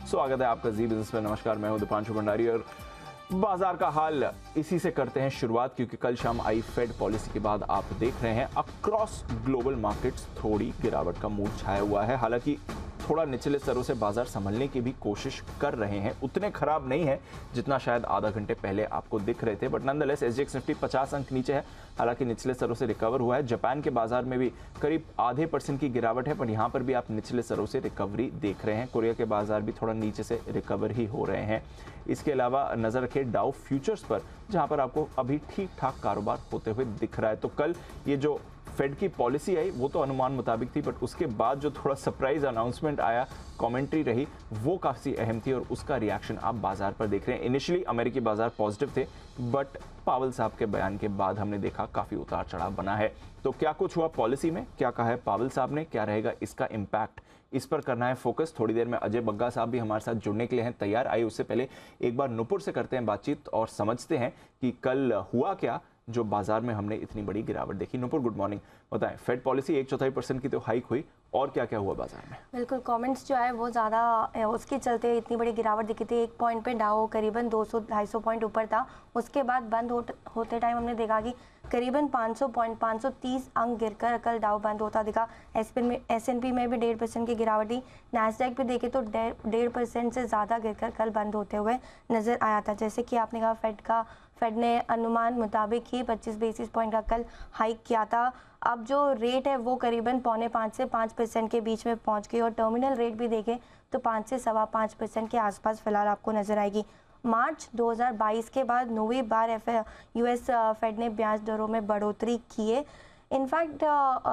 स्वागत है आपका जी बिजनेस में। नमस्कार, मैं हूं दीपांशु भंडारी और बाजार का हाल इसी से करते हैं शुरुआत, क्योंकि कल शाम आई फेड पॉलिसी के बाद आप देख रहे हैं अक्रॉस ग्लोबल मार्केट्स थोड़ी गिरावट का मूड छाया हुआ है। हालांकि थोड़ा निचले स्तरों से बाजार संभलने की भी कोशिश कर रहे हैं, उतने खराब नहीं है जितना शायद आधा घंटे पहले आपको दिख रहे थे, बट नॉनदलेस एसजीएक्स निफ्टी 50 अंक नीचे है। हालांकि निचले स्तरों से रिकवर हुआ है। जापान के बाजार में भी करीब आधे % की गिरावट है, पर यहां पर भी आप निचले स्तरों से रिकवरी देख रहे हैं। कोरिया के बाजार भी थोड़ा नीचे से रिकवर ही हो रहे हैं। इसके अलावा नजर रखें डाउ फ्यूचर्स पर, जहां पर आपको अभी ठीक ठाक कारोबार होते हुए दिख रहा है। तो कल ये जो फेड की पॉलिसी आई वो तो अनुमान मुताबिक थी, बट उसके बाद जो थोड़ा सरप्राइज अनाउंसमेंट आया, कमेंट्री रही, वो काफ़ी अहम थी और उसका रिएक्शन आप बाजार पर देख रहे हैं। इनिशियली अमेरिकी बाजार पॉजिटिव थे, बट पावेल साहब के बयान के बाद हमने देखा काफ़ी उतार चढ़ाव बना है। तो क्या कुछ हुआ पॉलिसी में, क्या कहा है पावेल साहब ने, क्या रहेगा इसका इम्पैक्ट, इस पर करना है फोकस। थोड़ी देर में अजय बग्गा साहब भी हमारे साथ जुड़ने के लिए हैं तैयार। आइए उससे पहले एक बार नुपुर से करते हैं बातचीत और समझते हैं कि कल हुआ क्या जो बाजार में हमने इतनी बड़ी गिरावट देखी। Nupur, good morning. बताएं, फेड पॉलिसी 1/4% की तो हाइक हुई, और क्या क्या हुआ बाजार में? बिल्कुल, कमेंट्स जो है वो ज़्यादा उसके चलते इतनी बड़ी गिरावट दिखी थी। एक पॉइंट पे डाउ करीबन 200-250 पॉइंट ऊपर था। उसके बाद बंद होते टाइम हमने देखा कि करीबन 500 पॉइंट 530 अंक गिरकर कल डाउ बंद होता दिखा। एसएनपी में भी 1.5% की गिरावट थी। नैस्डैक पे देखे तो 1.5% से ज़्यादा गिरकर कल बंद होते हुए नज़र आया था। जैसे कि आपने कहा, फेड ने अनुमान मुताबिक ही 25 बेसिस पॉइंट का कल हाइक किया था। अब जो रेट है वो करीबन 4.25 से 5% के बीच में पहुंच गई और टर्मिनल रेट भी देखें तो 5 से 5.25% के आसपास फिलहाल आपको नजर आएगी। मार्च 2022 के बाद 9वीं बार यूएस फेड ने ब्याज दरों में बढ़ोतरी की है। इनफैक्ट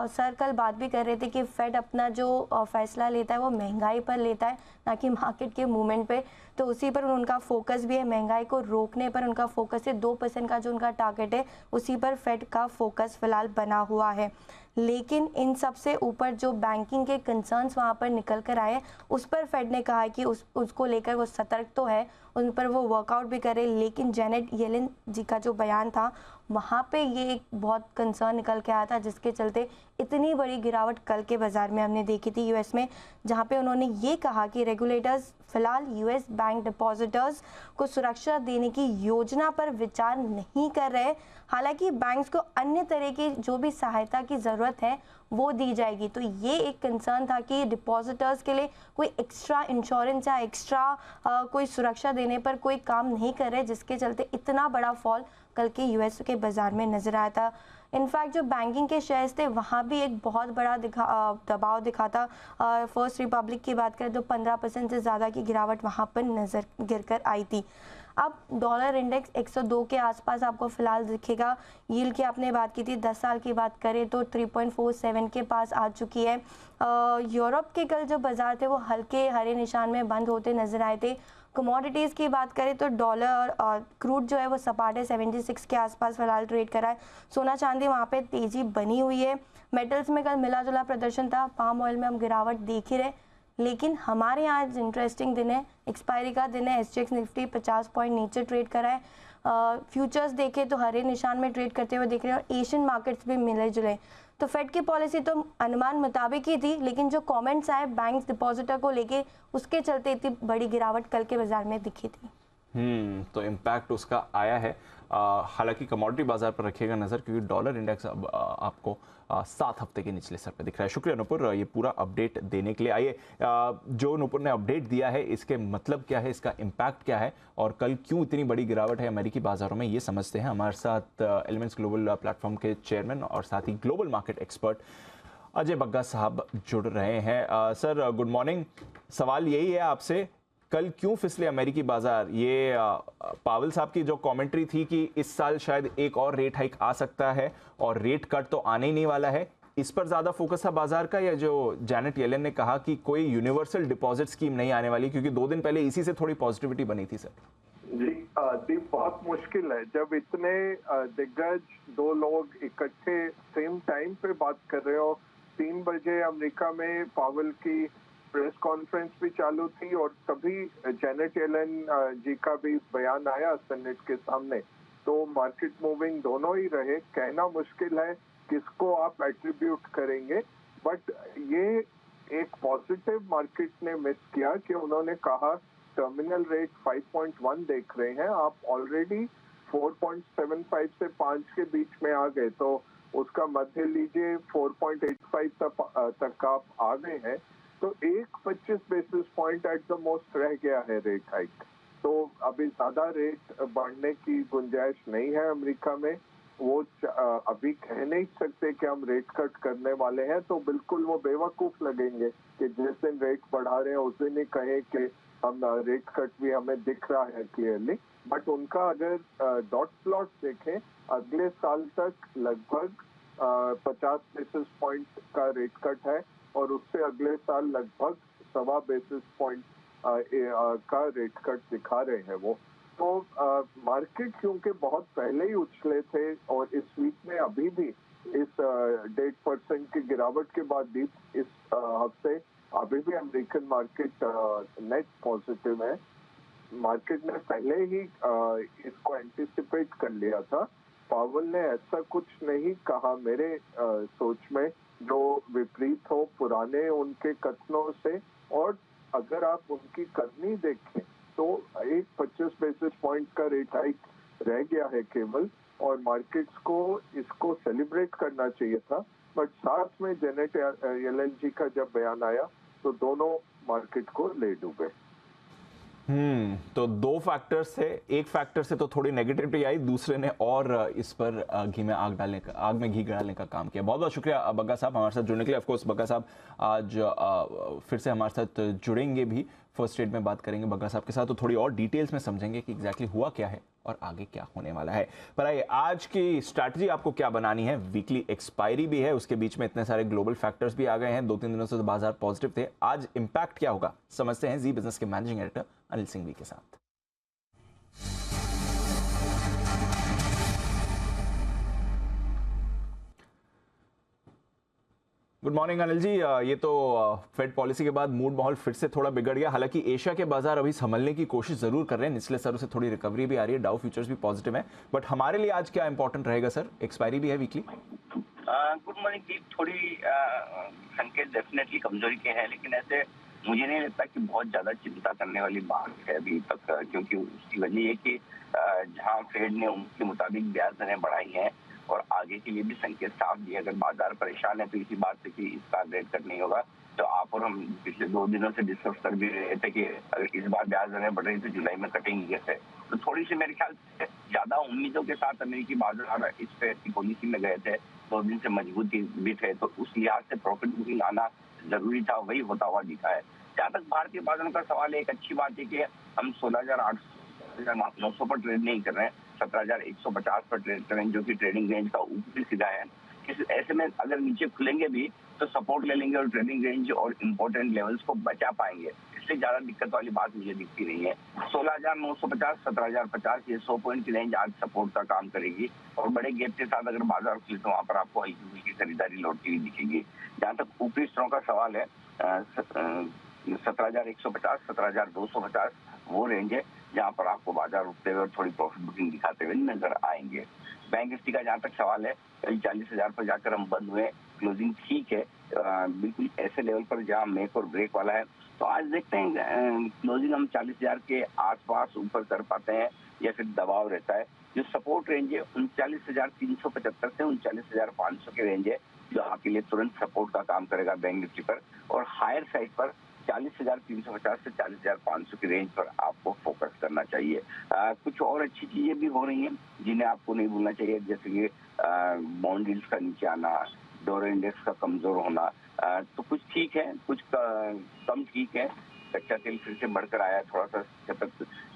सर कल बात भी कर रहे थे कि फेड अपना जो फैसला लेता है वो महंगाई पर लेता है, ना कि मार्केट के मूवमेंट पे। तो उसी पर उनका फोकस भी है, महंगाई को रोकने पर उनका फोकस है। 2% का जो उनका टारगेट है उसी पर फेड का फोकस फिलहाल बना हुआ है। लेकिन इन सब से ऊपर जो बैंकिंग के कंसर्न्स वहाँ पर निकल कर आए, उस पर फेड ने कहा है कि उसको लेकर वो सतर्क तो है, उन पर वो वर्कआउट भी करे। लेकिन जेनेट येलेन जी का जो बयान था वहाँ पे ये एक बहुत कंसर्न निकल के आया था, जिसके चलते इतनी बड़ी गिरावट कल के बाजार में हमने देखी थी यूएस में, जहाँ पे उन्होंने ये कहा कि रेगुलेटर्स फिलहाल यूएस बैंक डिपॉजिटर्स को सुरक्षा देने की योजना पर विचार नहीं कर रहे। हालांकि बैंक्स को अन्य तरह की जो भी सहायता की ज़रूरत है वो दी जाएगी। तो ये एक कंसर्न था कि डिपॉजिटर्स के लिए कोई एक्स्ट्रा इंश्योरेंस या एक्स्ट्रा कोई सुरक्षा देने पर कोई काम नहीं कर रहे, जिसके चलते इतना बड़ा फॉल कल के यूएस के बाजार में नजर आया था। इनफैक्ट जो बैंकिंग के शेयर्स थे वहाँ भी एक बहुत बड़ा दबाव दिखा था। फर्स्ट रिपब्लिक की बात करें तो 15% से ज़्यादा की गिरावट वहाँ पर नजर गिरकर आई थी। अब डॉलर इंडेक्स 102 के आसपास आपको फिलहाल दिखेगा। यील्ड की आपने बात की थी, 10 साल की बात करें तो 3.47 के पास आ चुकी है। यूरोप के कल जो बाजार थे वो हल्के हरे निशान में बंद होते नजर आए थे। कमोडिटीज़ की बात करें तो डॉलर और क्रूड जो है वो सपाटे 76 के आसपास फिलहाल ट्रेड करा है। सोना चांदी वहाँ पे तेज़ी बनी हुई है। मेटल्स में कल मिला जुला प्रदर्शन था। पाम ऑयल में हम गिरावट देख ही रहे, लेकिन हमारे यहाँ आज इंटरेस्टिंग दिन है, एक्सपायरी का दिन है। एसजीएक्स निफ्टी 50 पॉइंट नीचे ट्रेड करा है। फ्यूचर्स देखें तो हरे निशान में ट्रेड करते हुए दिख रहे हैं और एशियन मार्केट्स भी मिले जुले। तो फेड की पॉलिसी तो अनुमान मुताबिक ही थी, लेकिन जो कमेंट्स आए बैंक्स डिपॉजिटर को लेके, उसके चलते इतनी बड़ी गिरावट कल के बाजार में दिखी थी। तो इम्पैक्ट उसका आया है। हालांकि कमोडिटी बाजार पर रखिएगा नज़र, क्योंकि डॉलर इंडेक्स अब आपको 7 हफ्ते के निचले स्तर पर दिख रहा है। शुक्रिया नुपुर ये पूरा अपडेट देने के लिए। आइए जो नुपुर ने अपडेट दिया है इसके मतलब क्या है, इसका इम्पैक्ट क्या है और कल क्यों इतनी बड़ी गिरावट है अमेरिकी बाजारों में, ये समझते हैं। हमारे साथ एलिमेंट्स ग्लोबल प्लेटफॉर्म के चेयरमैन और साथ ही global market expert Ajay Bagga साहब जुड़ रहे हैं। Sir good morning. सवाल यही है आपसे, कल क्यों फिसले अमेरिकी बाजार? ये पावेल साहब की जो कमेंट्री थी कि इस साल शायद एक और रेट हाइक आ सकता है और रेट कट तो आने ही नहीं वाला है, इस पर ज्यादा फोकस था बाजार का, या जो जेनेट येलेन ने कहा कि कोई यूनिवर्सल डिपॉजिट स्कीम नहीं आने वाली, क्योंकि 2 दिन पहले इसी से थोड़ी पॉजिटिविटी बनी थी? सर जी, बहुत मुश्किल है जब इतने दिग्गज 2 लोग इकट्ठे सेम टाइम पे बात कर रहे हो। 3 बजे अमेरिका में पावेल की प्रेस कॉन्फ्रेंस भी चालू थी और तभी जेनेट येलेन जी का भी बयान आया सेनेट के सामने। तो मार्केट मूविंग दोनों ही रहे। कहना मुश्किल है किसको आप एट्रीब्यूट करेंगे, बट ये एक पॉजिटिव मार्केट ने मिस किया कि उन्होंने कहा टर्मिनल रेट 5.1 देख रहे हैं, आप ऑलरेडी 4.75 से 5 के बीच में आ गए, तो उसका मध्य लीजिए 4.85 तक आप आ गए हैं। तो 25 basis point at the most रह गया है रेट हाइक। तो अभी ज्यादा रेट बढ़ने की गुंजाइश नहीं है अमेरिका में। वो अभी कह नहीं सकते कि हम रेट कट करने वाले हैं, तो बिल्कुल वो बेवकूफ लगेंगे कि जिस दिन रेट बढ़ा रहे हैं उस दिन ही कहें कि हम रेट कट भी हमें दिख रहा है क्लियरली। बट उनका अगर डॉट प्लॉट देखें, अगले साल तक लगभग 50 बेसिस पॉइंट का रेट कट है और उससे अगले साल लगभग 1.25 बेसिस पॉइंट का रेट कट दिखा रहे हैं वो। तो मार्केट क्योंकि बहुत पहले ही उछले थे और इस वीक में अभी भी इस 1.5% की गिरावट के बाद भी इस हफ्ते अभी भी अमेरिकन मार्केट नेट पॉजिटिव है। मार्केट ने पहले ही इसको एंटिसिपेट कर लिया था। पावल ने ऐसा कुछ नहीं कहा मेरे सोच में जो विपरीत हो पुराने उनके कथनों से, और अगर आप उनकी करनी देखें तो 25 बेसिस पॉइंट का रेट हाइक रह गया है केवल, और मार्केट्स को इसको सेलिब्रेट करना चाहिए था। बट साथ में जेनेट येलेन जी का जब बयान आया तो दोनों मार्केट को ले डूबे। तो दो फैक्टर्स थे, एक फैक्टर से तो थोड़ी नेगेटिविटी आई, दूसरे ने और इस पर आग में घी डालने का काम किया। बहुत बहुत शुक्रिया बग्गा साहब हमारे साथ जुड़ने के लिए। ऑफ कोर्स बग्गा साहब आज फिर से हमारे साथ जुड़ेंगे भी, फर्स्ट एड में बात करेंगे बग्गा साहब के साथ, तो थोड़ी और डिटेल्स में समझेंगे कि एग्जैक्टली हुआ क्या है और आगे क्या होने वाला है। पर आइए, आज की स्ट्रैटेजी आपको क्या बनानी है? वीकली एक्सपायरी भी है, उसके बीच में इतने सारे ग्लोबल फैक्टर्स भी आ गए हैं, 2-3 दिनों से तो बाजार पॉजिटिव थे। आज इंपैक्ट क्या होगा समझते हैं जी बिजनेस के मैनेजिंग एडिटर अनिल सिंघवी के साथ। Good morning Anil ji. ये तो फेड पॉलिसी के बाद मूड माहौल फिर से थोड़ा बिगड़ गया। हालांकि एशिया के बाजार अभी संभलने की कोशिश जरूर कर रहे हैं, निचले स्तरों से थोड़ी रिकवरी भी आ रही है, डाउ फ्यूचर्स भी पॉजिटिव है। बट हमारे लिए आज क्या इंपॉर्टेंट रहेगा सर? एक्सपायरी भी है वीकली। गुड मॉर्निंग जी। थोड़ी संकेत डेफिनेटली कमजोरी के हैं, लेकिन ऐसे मुझे नहीं लगता कि बहुत ज्यादा चिंता करने वाली बात है अभी तक, क्योंकि उसकी वजह ये कि जहां फेड ने उनके मुताबिक ब्याज दरें बढ़ाई हैं और आगे के लिए भी संकेत साफ दिए। अगर बाजार परेशान है तो इसी बात से कि इसका रेट कट नहीं होगा, तो आप और हम पिछले 2 दिनों से डिस्कस कर भी रहे थे कि अगर इस बार ब्याज दरें बढ़ रही तो जुलाई में कटेंगी कैसे। तो थोड़ी सी मेरे ख्याल से ज्यादा उम्मीदों के साथ अमेरिकी बाजार इस फेड की पॉलिसी में गए थे, 2 दिन से मजबूती भी थे, तो उस लिहाज से प्रॉफिट बुकिंग आना जरूरी था, वही होता हुआ दिखा है। जहाँ तक भारतीय बाजारों का सवाल है, एक अच्छी बात है कि हम 16,800-900 पर ट्रेड नहीं कर रहे हैं, 17,150 पर ट्रेड कर रहे हैं, जो कि ट्रेडिंग रेंज का ऊपरी सीधा है। ऐसे में अगर नीचे खुलेंगे भी तो सपोर्ट ले लेंगे और ट्रेडिंग रेंज और इम्पोर्टेंट लेवल्स को बचा पाएंगे, इसलिए ज्यादा दिक्कत वाली बात मुझे दिखती नहीं है। 16,950, 17,050 ये 100 पॉइंट की रेंज आज सपोर्ट का काम करेगी, और बड़े गैप के साथ अगर बाजार खुले तो वहां पर आपको हल्की फुल्की खरीदारी लौटती हुई दिखेगी। जहाँ तक ऊपरी स्तरों का सवाल है, 17,150, 17,250 वो रेंज है जहां पर आपको बाजार उठते हुए और थोड़ी प्रॉफिट बुकिंग दिखाते हुए नजर आएंगे। बैंक निफ्टी का जहां तक सवाल है, 40,000 पर जाकर हम बंद हुए, क्लोजिंग ठीक है, बिल्कुल ऐसे लेवल पर जहां मेक और ब्रेक वाला है। तो आज देखते हैं क्लोजिंग हम 40,000 के आसपास ऊपर कर पाते हैं या फिर दबाव रहता है। जो सपोर्ट रेंज है 39,375 से 39,500 के रेंज है, जो आपके लिए तुरंत सपोर्ट का काम करेगा बैंक निफ्टी पर, और हायर साइड पर 40,350 से 40,500 की रेंज पर आपको फोकस करना चाहिए। कुछ और अच्छी चीजें भी हो रही हैं जिन्हें आपको नहीं भूलना चाहिए, जैसे कि बॉन्ड यील्ड्स का नीचे आना, डॉलर इंडेक्स का कमजोर होना, तो कुछ ठीक है, कुछ कम ठीक है। कच्चा तेल फिर से बढ़कर आया, थोड़ा सा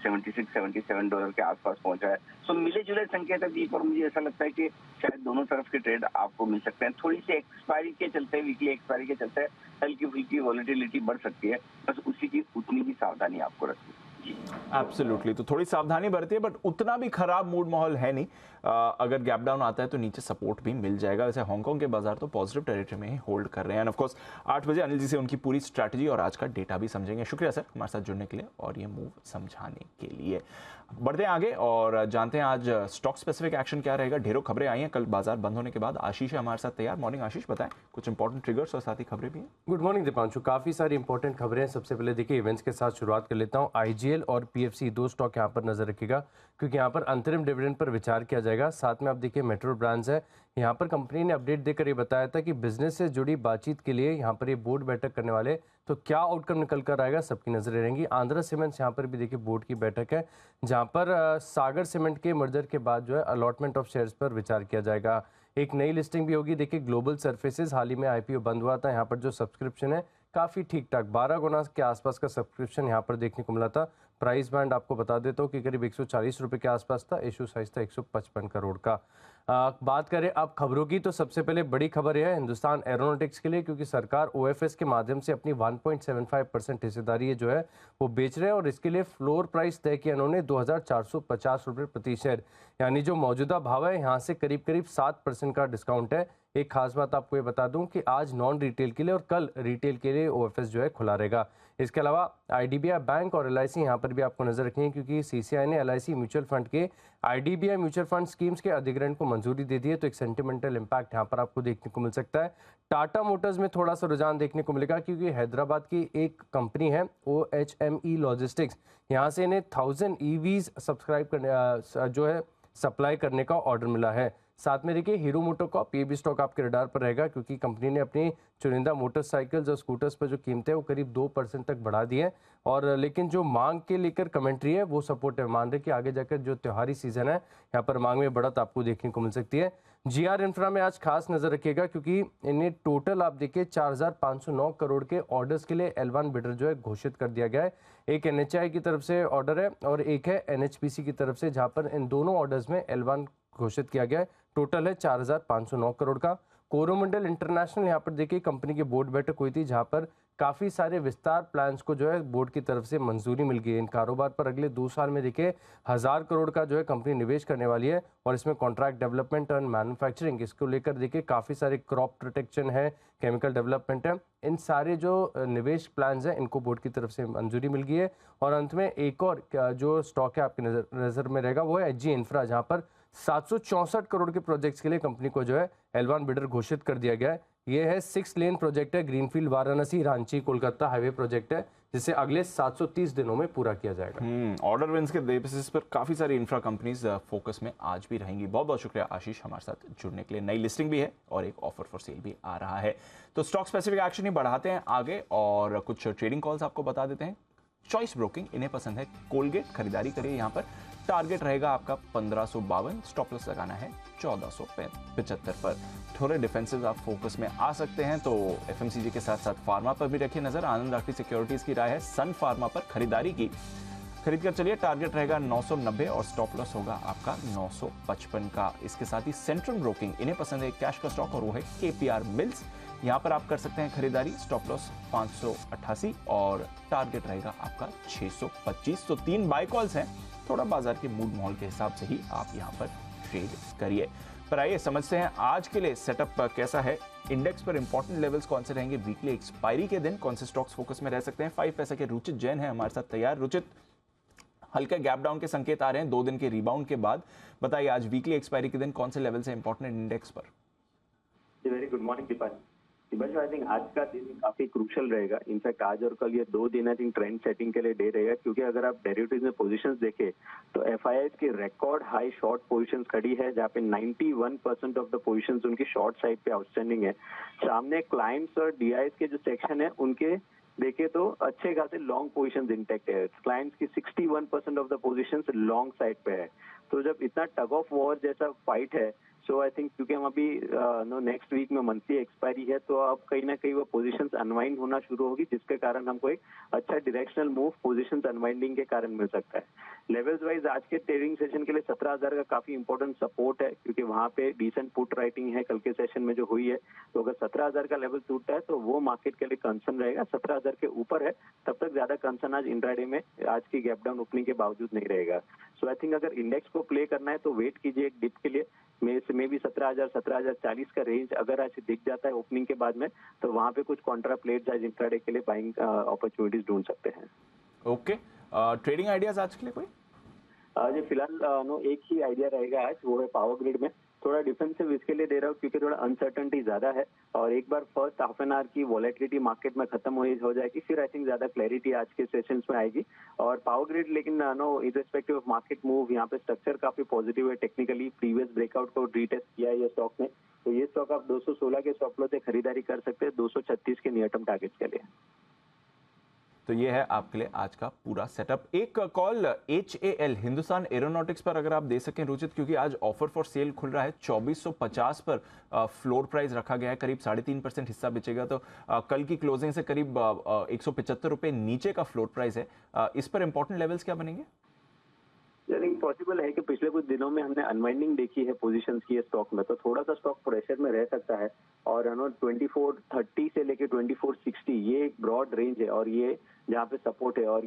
76-77 डॉलर के आसपास पहुंचा है। सो मिले जुले संकेत है और मुझे ऐसा लगता है कि शायद दोनों तरफ के ट्रेड आपको मिल सकते हैं। थोड़ी सी एक्सपायरी के चलते, वीकली एक्सपायरी के चलते हल्की फुल्की वॉलेटिलिटी बढ़ सकती है, बस उसी की उतनी ही सावधानी आपको रखनी है। एब्सोल्युटली, तो थोड़ी सावधानी बरतिए, बट उतना भी खराब मूड माहौल है नहीं। अगर गैप डाउन आता है तो नीचे सपोर्ट भी मिल जाएगा। वैसे हांगकांग के बाजार तो पॉजिटिव टेरिटरी में ही होल्ड कर रहे हैं। एंड ऑफ कोर्स 8 बजे अनिल जी से उनकी पूरी स्ट्रैटेजी और आज का डेटा भी समझेंगे। शुक्रिया सर हमारे साथ जुड़ने के लिए और ये मूव समझाने के लिए। बढ़ते हैं आगे और जानते हैं आज स्टॉक स्पेसिफिक एक्शन क्या रहेगा। ढेरों खबरें आई हैं कल बाजार बंद होने के बाद। आशीष है हमारे साथ तैयार। मॉर्निंग आशीष, बताएं कुछ इंपॉर्टेंट ट्रिगर्स और साथ ही खबरें भी हैं। गुड मॉर्निंग दीपांशु, काफी सारी इंपॉर्टेंट खबरें हैं। सबसे पहले देखिए इवेंट्स के साथ शुरुआत कर लेता हूं। आईजीएल और पीएफसी दो स्टॉक यहां पर नजर रखिएगा क्योंकि यहां पर अंतरिम डिविडेंड पर विचार किया जाएगा। साथ में आप देखिए मेट्रो ब्रांड्स है, यहाँ पर कंपनी ने अपडेट देकर ये बताया था कि बिजनेस से जुड़ी बातचीत के लिए यहाँ पर ये बोर्ड बैठक करने वाले, तो क्या आउटकम निकल कर आएगा सबकी नजरें रहेंगी। आंध्रा सीमेंट्स यहाँ पर भी देखिए बोर्ड की बैठक है जहाँ पर सागर सीमेंट के मर्जर के बाद जो है अलॉटमेंट ऑफ शेयर्स पर विचार किया जाएगा। एक नई लिस्टिंग भी होगी। देखिए ग्लोबल सर्फेसेज हाल ही में आईपीओ बंद हुआ था, यहाँ पर जो सब्सक्रिप्शन है काफ़ी ठीक ठाक 12 गुना के आसपास का सब्सक्रिप्शन यहाँ पर देखने को मिला था। प्राइस बैंड आपको बता देता हूँ कि करीब 140 रुपये के आसपास था। इशू साइज था 155 करोड़ का। बात करें अब खबरों की, तो सबसे पहले बड़ी खबर यह है हिंदुस्तान एरोनॉटिक्स के लिए, क्योंकि सरकार ओएफएस के माध्यम से अपनी 1.75% हिस्सेदारी जो है वो बेच रहे हैं और इसके लिए फ्लोर प्राइस तय किया उन्होंने 2450 रुपये प्रति शेयर, यानी जो मौजूदा भाव है यहाँ से करीब करीब 7% का डिस्काउंट है। एक खास बात आपको ये बता दूं कि आज नॉन रिटेल के लिए और कल रिटेल के लिए ओएफएस जो है खुला रहेगा। इसके अलावा आईडीबीआई बैंक और एलआईसी यहाँ पर भी आपको नजर रखनी है क्योंकि सीसीआई ने एलआईसी म्यूचुअल फंड के आईडीबीआई म्यूचुअल फंड स्कीम्स के अधिग्रहण को मंजूरी दे दी है, तो एक सेंटिमेंटल इम्पैक्ट यहाँ पर आपको देखने को मिल सकता है। टाटा मोटर्स में थोड़ा सा रुझान देखने को मिलेगा क्योंकि हैदराबाद की एक कंपनी है OHME लॉजिस्टिक्स, यहाँ से इन्हें 1000 EVs सब्सक्राइब करने जो है सप्लाई करने का ऑर्डर मिला है। साथ में देखिए हीरो मोटोकॉर्प, ये भी स्टॉक आपके रडार पर रहेगा क्योंकि कंपनी ने अपनी चुनिंदा मोटरसाइकिल्स और स्कूटर्स पर जो कीमतें वो करीब 2% तक बढ़ा दी है। और लेकिन जो मांग के लेकर कमेंट्री है वो सपोर्ट है। मान रहे कि आगे जाकर जो त्योहारी सीजन है यहाँ पर मांग में बढ़त आपको देखने को मिल सकती है। जीआर इंफ्रा में आज खास नजर रखिएगा क्योंकि इन्हें टोटल आप देखिए 4509 करोड़ के ऑर्डर्स के लिए L1 बिडर जो है घोषित कर दिया गया है। एक NHAI की तरफ से ऑर्डर है और एक है NHPC की तरफ से, जहां पर इन दोनों ऑर्डर्स में L1 घोषित किया गया है। टोटल है 4509 करोड़ का। कोरोमंडल इंटरनेशनल यहाँ पर देखिए कंपनी की बोर्ड बैठक हुई थी जहां पर काफ़ी सारे विस्तार प्लान्स को जो है बोर्ड की तरफ से मंजूरी मिल गई है। इन कारोबार पर अगले 2 साल में देखिए 1000 करोड़ का जो है कंपनी निवेश करने वाली है और इसमें कॉन्ट्रैक्ट डेवलपमेंट और मैन्युफैक्चरिंग, इसको लेकर देखिए काफ़ी सारे क्रॉप प्रोटेक्शन है, केमिकल डेवलपमेंट है, इन सारे जो निवेश प्लान्स हैं इनको बोर्ड की तरफ से मंजूरी मिल गई है। और अंत में एक और जो स्टॉक है आपकी नज़र में रहेगा वो है HG इंफ्रा, जहाँ पर 764 करोड़ के प्रोजेक्ट्स के लिए कंपनी को जो है L1 बिडर घोषित कर दिया गया है। ये है 6 लेन प्रोजेक्ट है, greenfield Varanasi Ranchi Kolkata highway project है, जिसे अगले 730 दिनों में पूरा किया जाएगा। ऑर्डर विंस के बेसिस पर काफी सारी इंफ्रा कंपनीज फोकस में आज भी रहेंगी। बहुत बहुत शुक्रिया आशीष हमारे साथ जुड़ने के लिए। नई लिस्टिंग भी है और एक ऑफर फॉर सेल भी आ रहा है। तो स्टॉक स्पेसिफिक एक्शन ही बढ़ाते हैं आगे और कुछ ट्रेडिंग कॉल्स आपको बता देते हैं। चॉइस ब्रोकिंग, इन्हें पसंद है कोलगेट, खरीदारी करिए यहाँ पर। टारगेट रहेगा आपका 1552, स्टॉप लॉस लगाना है 1475 पर। थोड़े डिफेंसिव आप फोकस में आ सकते हैं तो एफएमसीजी के साथ साथ फार्मा पर भी रखिए नजर। आनंद राठी सिक्योरिटीज की राय है सन फार्मा पर खरीदारी की, खरीद कर चलिए। टारगेट रहेगा 990 और स्टॉप लॉस होगा आपका 955 का। इसके साथ ही सेंट्रल ब्रोकिंग, इन्हें पसंद है कैश का स्टॉक और वो है KPR मिल्स। यहाँ पर आप कर सकते हैं खरीदारी, स्टॉप लॉस 588 और टारगेट रहेगा आपका 625। तो 3 बाय कॉल्स हैं, थोड़ा बाजार के मूड माहौल के हिसाब से ही आप यहाँ पर ट्रेड करिए। पर आइए समझते हैं आज के लिए सेटअप कैसा है। इंडेक्स पर इंपॉर्टेंट लेवल्स कौन से रहेंगे, वीकली एक्सपायरी के दिन कौन से स्टॉक्स फोकस में रह सकते हैं। 5 पैसे के रुचित जैन है हमारे साथ तैयार। रुचित, हल्के गैप डाउन के संकेत आ रहे हैं 2 दिन के रिबाउंड के बाद। बताइए आज वीकली एक्सपायरी के दिन कौन से लेवल से इंपॉर्टेंट इंडेक्स पर। Very good morning Deepanshu, I think आज का दिन काफी क्रूशियल रहेगा। इनफैक्ट आज और कल ये 2 दिन आई थिंक ट्रेंड सेटिंग के लिए डे रहेगा, क्योंकि अगर आप डेरिवेटिव्स में पोजीशंस देखें तो एफआईआई की रिकॉर्ड हाई शॉर्ट पोजीशंस खड़ी है, जहाँ पे 91% ऑफ द पोजीशंस उनकी शॉर्ट साइड पे आउटस्टैंडिंग है। सामने क्लाइंट्स और डीआईएस के जो सेक्शन है उनके देखे तो अच्छे खासे लॉन्ग पोजीशंस इंटैक्ट है। क्लाइंट्स की 61% of the positions long side पे है। तो जब इतना टग ऑफ वॉर जैसा फाइट है, सो आई थिंक क्योंकि हम अभी नेक्स्ट वीक में मंथली एक्सपायरी है, तो अब कहीं ना कहीं वो पोजीशंस अनवाइंड होना शुरू होगी, जिसके कारण हमको एक अच्छा डायरेक्शनल मूव पोजीशंस अनवाइंडिंग के कारण मिल सकता है। लेवल्स वाइज आज के ट्रेडिंग सेशन के लिए 17,000 का काफी इंपॉर्टेंट सपोर्ट है, क्योंकि वहां पे डिसेंट पुट राइटिंग है कल के सेशन में जो हुई है। तो अगर 17,000 का लेवल टूटता है तो वो मार्केट के लिए कंसर्न रहेगा। 17,000 के ऊपर है तब तक ज्यादा कंसर्न आज इंट्राडे में आज की गैप डाउन ओपनिंग के बावजूद नहीं रहेगा। सो आई थिंक अगर इंडेक्स को प्ले करना है तो वेट कीजिए एक डिप के लिए। में भी 17,000 17,040 का रेंज अगर ऐसे दिख जाता है ओपनिंग के बाद में, तो वहां पे कुछ कॉन्ट्रा प्लेट्स आज इंट्राडे के लिए बाइंग अपॉर्चुनिटीज ढूंढ सकते हैं। ओके, ट्रेडिंग आइडियाज आज के लिए कोई? जी फिलहाल एक ही आइडिया रहेगा आज, वो है पावर ग्रिड में। थोड़ा डिफेंसिव इसके लिए दे रहा हूँ क्योंकि थोड़ा अनसर्टनिटी ज्यादा है, और एक बार फर्स्ट हाफ एन आवर की वॉलेटिलिटी मार्केट में खत्म हो जाएगी, फिर आई थिंक ज्यादा क्लैरिटी आज के सेशंस में आएगी। और पावर ग्रिड लेकिन इररिस्पेक्टिव ऑफ मार्केट मूव, यहाँ पे स्ट्रक्चर काफी पॉजिटिव है। टेक्निकली प्रीवियस ब्रेकआउट को रीटेस्ट किया है ये स्टॉक ने, तो ये स्टॉक आप 216 के स्टॉप लॉस से खरीदारी कर सकते हैं 236 के नियर टर्म टारगेट्स के लिए। तो ये है आपके लिए आज का पूरा सेटअप। एक कॉल HAL हिंदुस्तान एरोनॉटिक्स पर अगर आप दे सकें रुचित, क्योंकि आज ऑफर फॉर सेल खुल रहा है। 2450 पर फ्लोर प्राइस रखा गया है, करीब 3.5% हिस्सा बेचेगा। तो कल की क्लोजिंग से करीब 175 रुपये नीचे का फ्लोर प्राइस है। इस पर इंपॉर्टेंट लेवल्स क्या बनेंगे? आई थिंक पॉसिबल है कि पिछले कुछ दिनों में हमने अनवाइंडिंग देखी है पोजीशंस की स्टॉक में, तो थोड़ा सा स्टॉक प्रेशर में रह सकता है। और 2430 से लेके 2460 ये एक ब्रॉड रेंज है, और ये जहाँ पे सपोर्ट है, और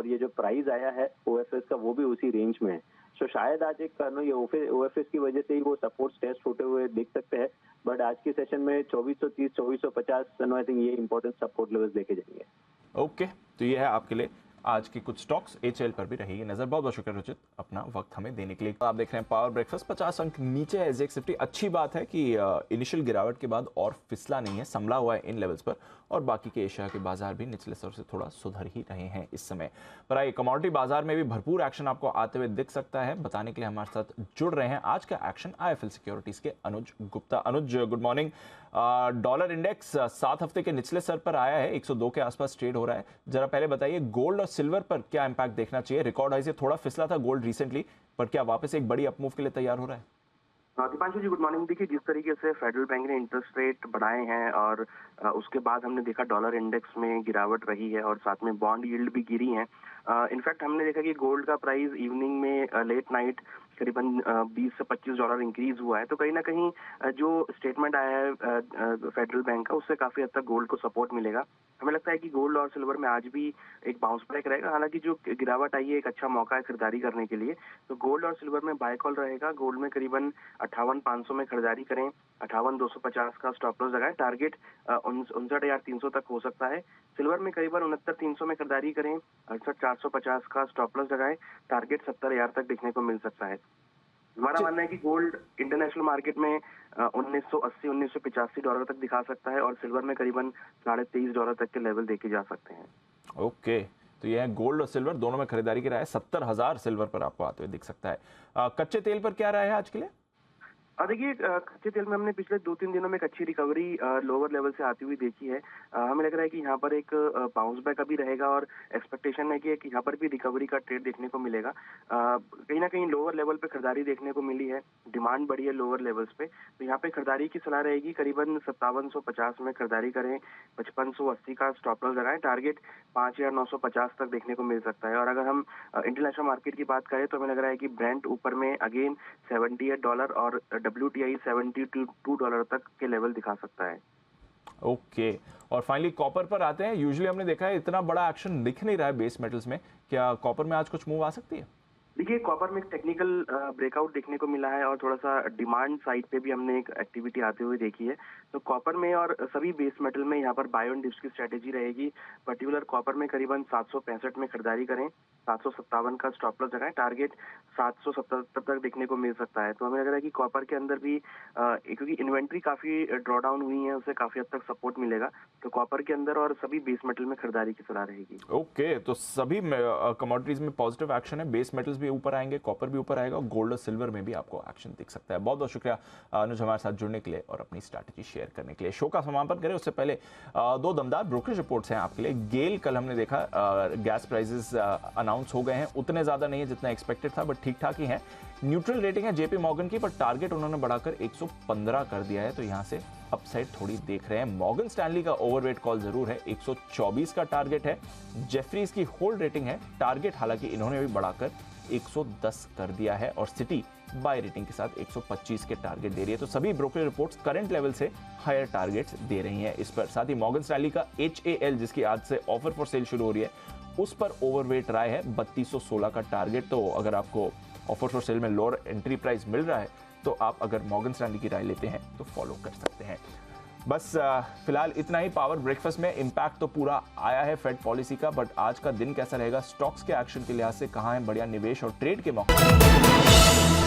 ये जो प्राइस आया है OFS का वो भी उसी रेंज में है। तो शायद आज एक ये OFS की वजह से ही वो सपोर्ट टेस्ट होते हुए दिख सकते हैं, बट आज के सेशन में 2430 2450 आई थिंक ये इंपॉर्टेंट सपोर्ट लेवल्स देखे जाएंगे। ओके, तो ये है आपके लिए आज की कुछ स्टॉक्स। HAL पर भी रहेगी नजर। बहुत बहुत शुक्रिया रुचित अपना वक्त हमें देने के लिए। आप देख रहे हैं पावर ब्रेकफास्ट। 50 अंक नीचे है SGX निफ्टी। अच्छी बात है कि इनिशियल गिरावट के बाद और फिसला नहीं है, संभला हुआ है इन लेवल्स पर, और बाकी के एशिया के बाजार भी निचले स्तर से थोड़ा सुधर ही रहे हैं इस समय। पर आइए, कमोडिटी बाजार में भी भरपूर एक्शन आपको आते हुए दिख सकता है। बताने के लिए हमारे साथ जुड़ रहे हैं आज का एक्शन IIFL सिक्योरिटीज के अनुज गुप्ता। अनुज, गुड मॉर्निंग। डॉलर इंडेक्स 7 हफ्ते के निचले स्तर पर आया है, 102 के आसपास ट्रेड हो रहा है। जरा पहले बताइए, गोल्ड और सिल्वर पर क्या इंपैक्ट देखना चाहिए? रिकॉर्ड हाई से थोड़ा फिसला था गोल्ड रिसेंटली, पर क्या वापस एक बड़ी अपमूव के लिए तैयार हो रहा है? दीपांशु जी, गुड मॉर्निंग। देखिए, जिस तरीके से फेडरल बैंक ने इंटरेस्ट रेट बढ़ाए हैं और उसके बाद हमने देखा डॉलर इंडेक्स में गिरावट रही है, और साथ में बॉन्ड यील्ड भी गिरी है। इनफैक्ट हमने देखा कि गोल्ड का प्राइस इवनिंग में लेट नाइट करीबन 20 से 25 डॉलर इंक्रीज हुआ है। तो कहीं ना कहीं जो स्टेटमेंट आया है फेडरल बैंक का, उससे काफी हद तक गोल्ड को सपोर्ट मिलेगा। हमें लगता है कि गोल्ड और सिल्वर में आज भी एक बाउंस बैक रहेगा। हालांकि जो गिरावट आई है एक अच्छा मौका है खरीदारी करने के लिए, तो गोल्ड और सिल्वर में बाय कॉल रहेगा। गोल्ड में करीबन 58,500 में खरीदारी करें, 58,250 का स्टॉप लॉस लगाएं, टारगेट 59,300 तक हो सकता है। सिल्वर में करीबन 69,300 में खरीदारी करें, 68,450 का स्टॉप लॉस लगाएं, टारगेट 70,000 तक देखने को मिल सकता है। हमारा मानना है कि गोल्ड इंटरनेशनल मार्केट में 1980-1985 डॉलर तक दिखा सकता है, और सिल्वर में करीबन 23.5 डॉलर तक के लेवल देखे जा सकते हैं। ओके, तो यह है गोल्ड और सिल्वर दोनों में खरीदारी की राय। 70,000 सिल्वर पर आपको आते हुए दिख सकता है। कच्चे तेल पर क्या राय है आज के लिए? देखिए, कच्चे तेल में हमने पिछले 2-3 दिनों में एक अच्छी रिकवरी लोअर लेवल से आती हुई देखी है। हमें लग रहा है कि यहाँ पर एक बाउंस बैक अभी रहेगा, और एक्सपेक्टेशन है कि यहाँ पर भी रिकवरी का ट्रेड देखने को मिलेगा। कहीं ना कहीं लोअर लेवल पे खरीदारी देखने को मिली है, डिमांड बढ़ी है लोअर लेवल्स पे, तो यहाँ पे खरीदारी की सलाह रहेगी। करीबन 5750 में खरीदारी करें, 5580 का स्टॉप लॉस लगाएं, टारगेट 5950 तक देखने को मिल सकता है। और अगर हम इंटरनेशनल मार्केट की बात करें तो हमें लग रहा है कि ब्रेंट ऊपर में अगेन $78 और WTI $72 तक के लेवल दिखा सकता है। ओके, और फाइनली कॉपर पर आते हैं। यूजुअली हमने देखा है इतना बड़ा एक्शन दिख नहीं रहा है बेस मेटल्स में, क्या कॉपर में आज कुछ मूव आ सकती है? देखिए, कॉपर में एक टेक्निकल ब्रेकआउट देखने को मिला है, और थोड़ा सा डिमांड साइड पे भी हमने एक एक्टिविटी आते हुए देखी है। तो कॉपर में और सभी बेस मेटल में यहाँ पर बाय ऑन डिप्स की स्ट्रेटेजी रहेगी। पर्टिकुलर कॉपर में करीबन 765 में खरीदारी करें, 757 का स्टॉप लॉस लगाएं, टारगेट 777 तक देखने को मिल सकता है। तो हमें लग रहा है कि कॉपर के अंदर भी क्योंकि इन्वेंट्री काफी ड्रॉ डाउन हुई है, उससे काफी हद तक सपोर्ट मिलेगा। तो कॉपर के अंदर और सभी बेस मेटल में खरीदारी की सलाह रहेगी। ओके, तो सभी कमोडिटीज में पॉजिटिव एक्शन है। बेस मेटल्स भी ऊपर आएंगे, कॉपर भी ऊपर आएगा, गोल्ड और सिल्वर में भी आपको एक्शन दिख सकता है। बहुत बहुत शुक्रिया अनुज हमारे साथ जुड़ने के लिए और अपनी स्ट्रैटेजी शेयर शेयर करने के लिए। शो का समापन करें उससे पहले दो दमदार ब्रोकरेज रिपोर्ट्स हैं आपके लिए। गेल, कल हमने देखा गैस प्राइसेस अनाउंस हो गए हैं, उतने ज़्यादा नहीं है जितना एक्सपेक्टेड था, बट ठीक ठाक ही है। न्यूट्रल रेटिंग है जेपी मॉर्गन की, पर टारगेट उन्होंने बढ़ाकर 115 कर दिया है, तो यहाँ से अपसाइड थोड़ी देख रहे हैं। मॉर्गन स्टैनली का ओवरवेट कॉल जरूर है, 124 का टारगेट है। जेफरीज की होल्ड रेटिंग है, टारगेट हालांकि इन्होंने भी बढ़ाकर 110 कर दिया है, और सिटी बाय रेटिंग के साथ 125 के टारगेट दे रही है। तो सभी ब्रोकरेज रिपोर्ट्स करंट लेवल से हायर टारगेट्स दे रही हैं इस पर। साथ ही मॉर्गन स्टैनली का HAL, जिसकी आज से ऑफर फॉर सेल शुरू हो रही है, उस पर ओवरवेट राय है 3216 का टारगेट। तो अगर आपको ऑफर फॉर सेल में लोअर एंट्री प्राइस मिल रहा है तो आप अगर मॉर्गन स्टैनली की राय लेते हैं तो फॉलो कर सकते हैं। बस फिलहाल इतना ही। पावर ब्रेकफास्ट में इम्पैक्ट तो पूरा आया है फेड पॉलिसी का, बट आज का दिन कैसा रहेगा, स्टॉक्स के एक्शन के लिहाज से कहाँ है बढ़िया निवेश और ट्रेड के मौके।